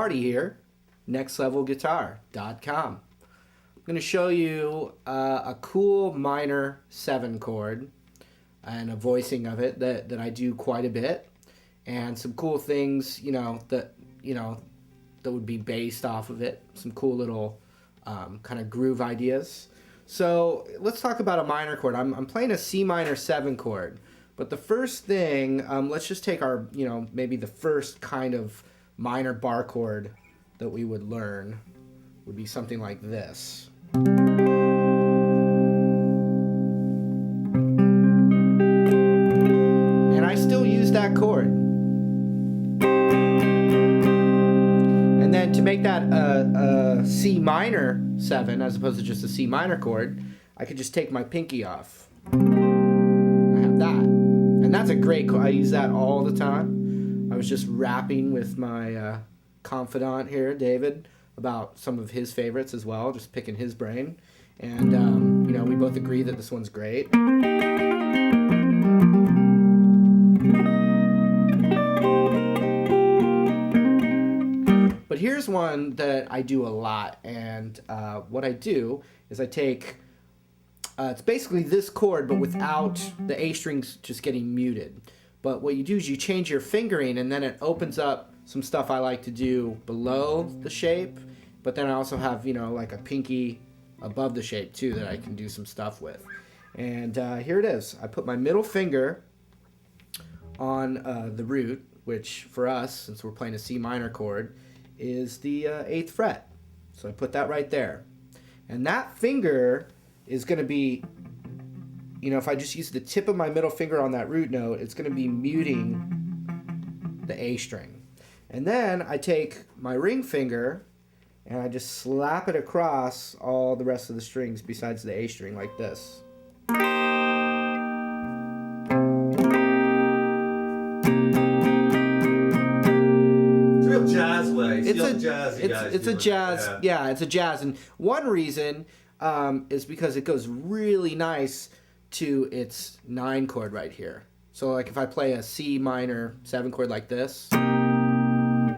Marty here, nextlevelguitar.com. I'm going to show you a cool minor 7 chord and a voicing of it that I do quite a bit, and some cool things, that would be based off of it. Some cool little kind of groove ideas. So let's talk about a minor chord. I'm playing a C minor 7 chord. But the first thing, let's just take our, maybe the first kind of minor bar chord that we would learn would be something like this. And I still use that chord. And then to make that a C minor 7 as opposed to just a C minor chord, I could just take my pinky off. I have that. And that's a great chord. I use that all the time. I was just rapping with my confidant here, David, about some of his favorites as well, just picking his brain. And, we both agree that this one's great. But here's one that I do a lot. And what I do is I take... it's basically this chord, but without the A strings just getting muted. But what you do is you change your fingering, and then it opens up some stuff I like to do below the shape. But then I also have, like a pinky above the shape too that I can do some stuff with. And here it is. I put my middle finger on the root, which for us, since we're playing a C minor chord, is the 8th fret. So I put that right there. And that finger is going to be, if I just use the tip of my middle finger on that root note, it's going to be muting the A string. And then I take my ring finger and I just slap it across all the rest of the strings besides the A string like this. It's a real jazz way. It's a jazz. Yeah, it's a jazz. And one reason is because it goes really nice to its 9 chord right here. So like if I play a C minor 7 chord like this,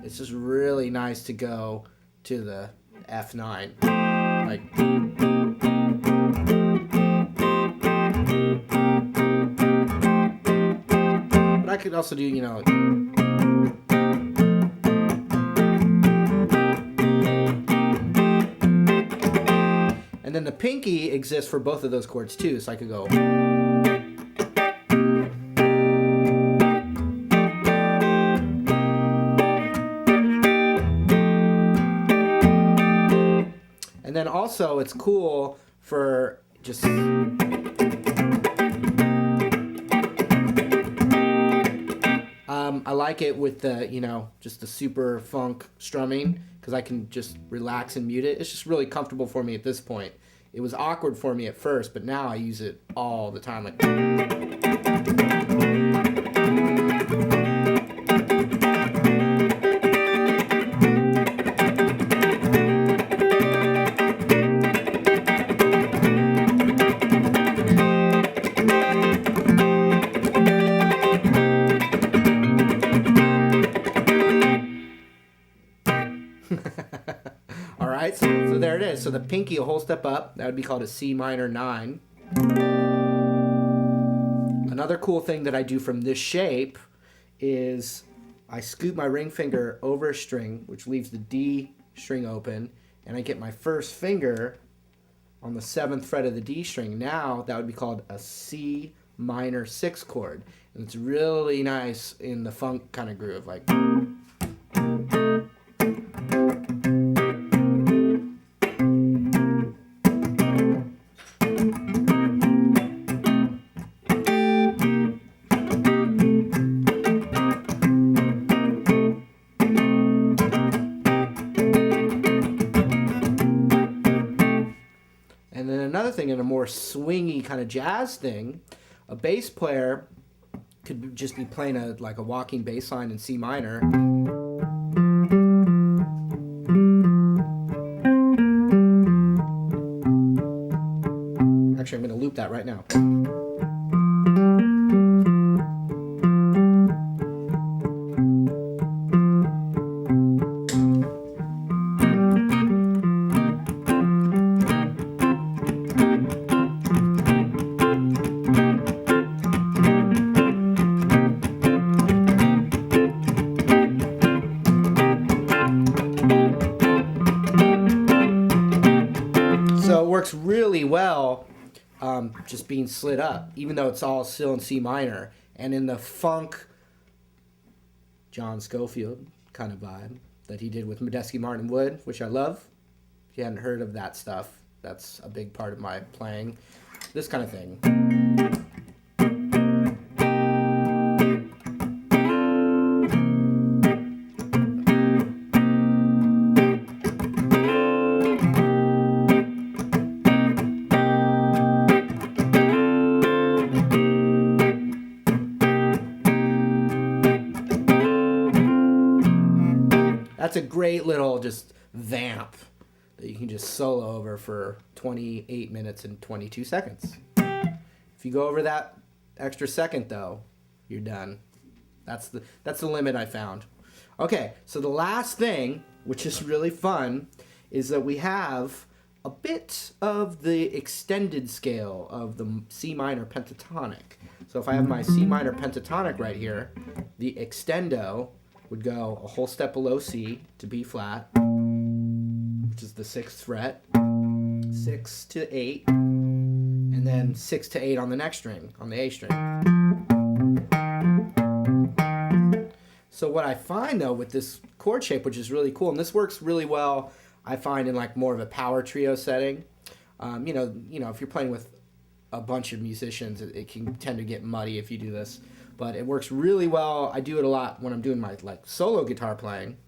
it's just really nice to go to the F9. Like, but I could also do, and then the pinky exists for both of those chords too, so I could go. And then also it's cool for just... I like it with the, just the super funk strumming, because I can just relax and mute it. It's just really comfortable for me at this point. It was awkward for me at first, but now I use it all the time. Like... Alright, so there it is. So the pinky a whole step up. That would be called a C minor 9. Another cool thing that I do from this shape is I scoop my ring finger over a string, which leaves the D string open, and I get my first finger on the 7th fret of the D string. Now that would be called a C minor 6 chord. And it's really nice in the funk kind of groove, like... And then another thing, in a more swingy kind of jazz thing, a bass player could just be playing a walking bass line in C minor. Actually, I'm going to loop that right now. from just being slid up, even though it's all still in C minor. And in the funk John Scofield kind of vibe that he did with Medeski Martin Wood, which I love. If you hadn't heard of that stuff, that's a big part of my playing. This kind of thing. That's a great little just vamp that you can just solo over for 28 minutes and 22 seconds. If you go over that extra second, though, you're done. That's the limit I found. Okay, so the last thing, which is really fun, is that we have a bit of the extended scale of the C minor pentatonic. So if I have my C minor pentatonic right here, the extendo would go a whole step below C to B flat, which is the 6th fret, 6 to 8, and then 6 to 8 on the next string, on the A string. So what I find though with this chord shape, which is really cool, and this works really well, I find in like more of a power trio setting. You know, if you're playing with a bunch of musicians, it can tend to get muddy if you do this. But it works really well. I do it a lot when I'm doing my like solo guitar playing,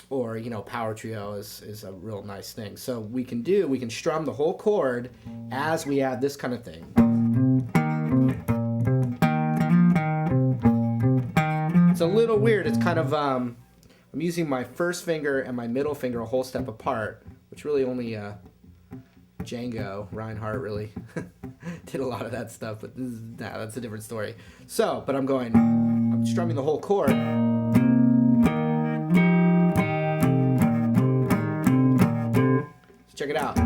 or power trio is a real nice thing. So we can strum the whole chord as we add this kind of thing. It's a little weird. It's kind of I'm using my first finger and my middle finger a whole step apart, which really only Django Reinhardt really did a lot of that stuff, but that's a different story. So, but I'm strumming the whole chord. Let's check it out.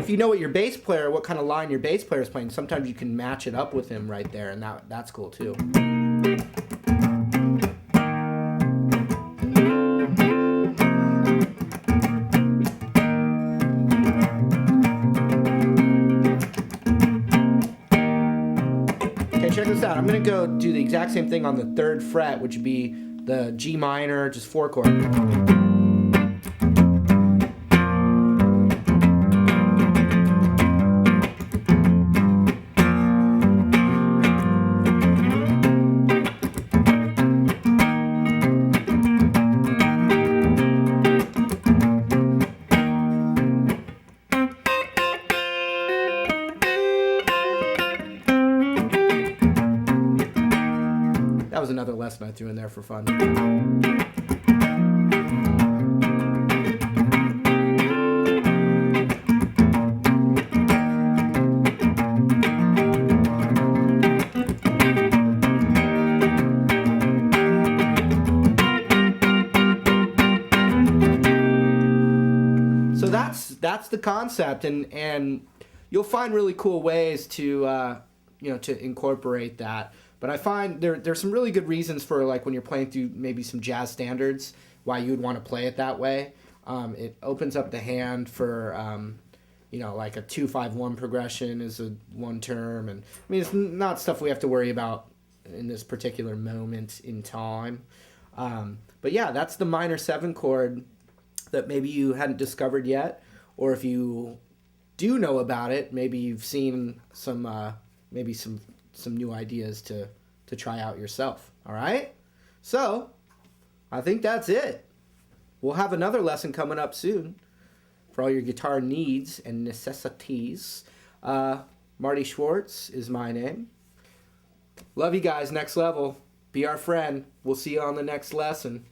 If you know what your bass player, what kind of line your bass player is playing, sometimes you can match it up with him right there, and that's cool too. Okay, check this out. I'm gonna go do the exact same thing on the 3rd fret, which would be the G minor, just 4 chord. That was another lesson I threw in there for fun. So that's the concept, and you'll find really cool ways to to incorporate that. But I find there's some really good reasons for, like, when you're playing through maybe some jazz standards, why you would want to play it that way. It opens up the hand for, like a 2-5-1 progression is a one term. And I mean, it's not stuff we have to worry about in this particular moment in time. But yeah, that's the minor 7 chord that maybe you hadn't discovered yet. Or if you do know about it, maybe you've seen some new ideas to try out yourself. All right? So, I think that's it. We'll have another lesson coming up soon for all your guitar needs and necessities. Marty Schwartz is my name. Love you guys. Next level. Be our friend. We'll see you on the next lesson.